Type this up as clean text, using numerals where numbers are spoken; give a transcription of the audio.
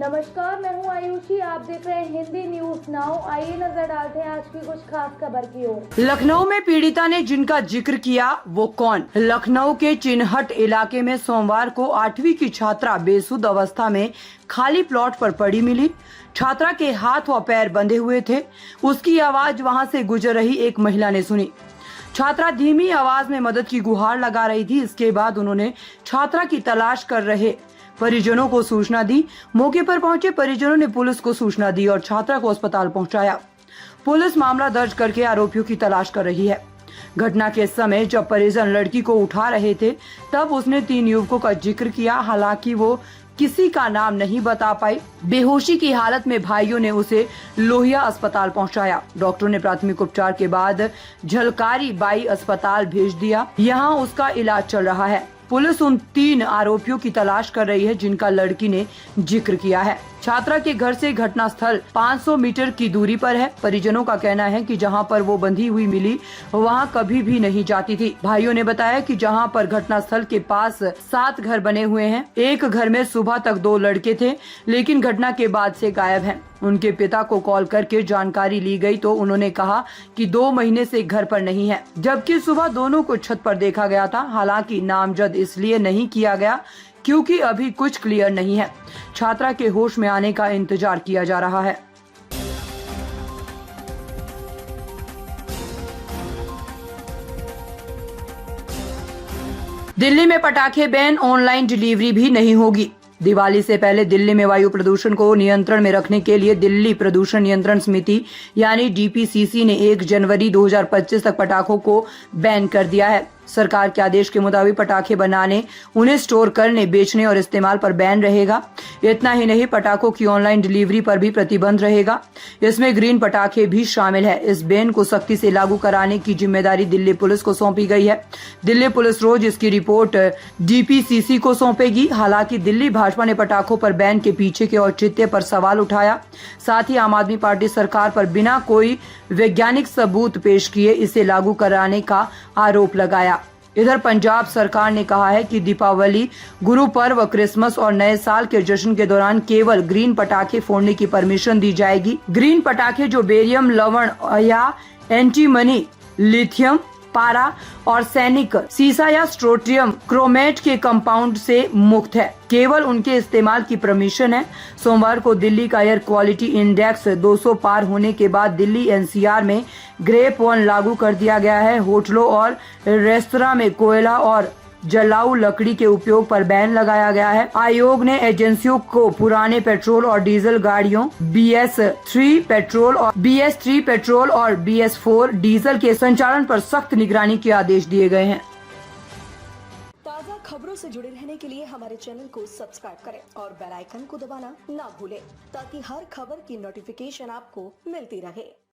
नमस्कार, मैं हूं आयुषी। आप देख रहे हैं हिंदी न्यूज नाउ। आइए नजर डालते हैं आज की कुछ खास खबर की ओर। लखनऊ में पीड़िता ने जिनका जिक्र किया वो कौन? लखनऊ के चिन्हट इलाके में सोमवार को 8वीं की छात्रा बेसुध अवस्था में खाली प्लॉट पर पड़ी मिली। छात्रा के हाथ व पैर बंधे हुए थे। उसकी आवाज वहां से गुजर रही एक महिला ने सुनी। छात्रा धीमी आवाज में मदद की गुहार लगा रही थी। इसके बाद उन्होंने छात्रा की तलाश कर रहे परिजनों को सूचना दी। मौके पर पहुंचे परिजनों ने पुलिस को सूचना दी और छात्रा को अस्पताल पहुंचाया। पुलिस मामला दर्ज करके आरोपियों की तलाश कर रही है। घटना के समय जब परिजन लड़की को उठा रहे थे तब उसने 3 युवकों का जिक्र किया। हालांकि वो किसी का नाम नहीं बता पाई। बेहोशी की हालत में भाइयों ने उसे लोहिया अस्पताल पहुंचाया। डॉक्टर ने प्राथमिक उपचार के बाद झलकारी बाई अस्पताल भेज दिया। यहां उसका इलाज चल रहा है। पुलिस उन 3 आरोपियों की तलाश कर रही है जिनका लड़की ने जिक्र किया है। छात्रा के घर से घटनास्थल 500 मीटर की दूरी पर है। परिजनों का कहना है कि जहां पर वो बंधी हुई मिली वहां कभी भी नहीं जाती थी। भाइयों ने बताया कि जहां पर घटनास्थल के पास 7 घर बने हुए हैं। एक घर में सुबह तक 2 लड़के थे, लेकिन घटना के बाद से गायब हैं। उनके पिता को कॉल करके जानकारी ली गई तो उन्होंने कहा कि 2 महीने से घर पर नहीं है, जबकि सुबह दोनों को छत पर देखा गया था। हालांकि नामजद इसलिए नहीं किया गया क्योंकि अभी कुछ क्लियर नहीं है। छात्रा के होश में आने का इंतजार किया जा रहा है। दिल्ली में पटाखे बैन, ऑनलाइन डिलीवरी भी नहीं होगी। दिवाली से पहले दिल्ली में वायु प्रदूषण को नियंत्रण में रखने के लिए दिल्ली प्रदूषण नियंत्रण समिति यानी डीपीसीसी ने 1 जनवरी 2025 तक पटाखों को बैन कर दिया है। सरकार के आदेश के मुताबिक पटाखे बनाने, उन्हें स्टोर करने, बेचने और इस्तेमाल पर बैन रहेगा। इतना ही नहीं, पटाखों की ऑनलाइन डिलीवरी पर भी प्रतिबंध रहेगा। इसमें ग्रीन पटाखे भी शामिल है। इस बैन को सख्ती से लागू कराने की जिम्मेदारी दिल्ली पुलिस को सौंपी गई है। दिल्ली पुलिस रोज इसकी रिपोर्ट डीपीसीसी को सौंपेगी। हालांकि दिल्ली भाजपा ने पटाखों पर बैन के पीछे के औचित्य पर सवाल उठाया। साथ ही आम आदमी पार्टी सरकार पर बिना कोई वैज्ञानिक सबूत पेश किए इसे लागू कराने का आरोप लगाया। इधर पंजाब सरकार ने कहा है कि दीपावली, गुरु पर्व, क्रिसमस और नए साल के जश्न के दौरान केवल ग्रीन पटाखे फोड़ने की परमिशन दी जाएगी। ग्रीन पटाखे जो बेरियम, लवण या एंटीमनी, लिथियम, पारा और सैनिक सीसा या स्ट्रोटियम क्रोमेट के कंपाउंड से मुक्त है। केवल उनके इस्तेमाल की परमिशन है। सोमवार को दिल्ली का एयर क्वालिटी इंडेक्स 200 पार होने के बाद दिल्ली एनसीआर में ग्रेप 1 लागू कर दिया गया है। होटलों और रेस्तरां में कोयला और जलाऊ लकड़ी के उपयोग पर बैन लगाया गया है। आयोग ने एजेंसियों को पुराने पेट्रोल और डीजल गाड़ियों BS3 पेट्रोल और BS4 डीजल के संचालन पर सख्त निगरानी के आदेश दिए गए हैं। ताज़ा खबरों से जुड़े रहने के लिए हमारे चैनल को सब्सक्राइब करें और बेल आइकन को दबाना ना भूलें ताकि हर खबर की नोटिफिकेशन आपको मिलती रहे।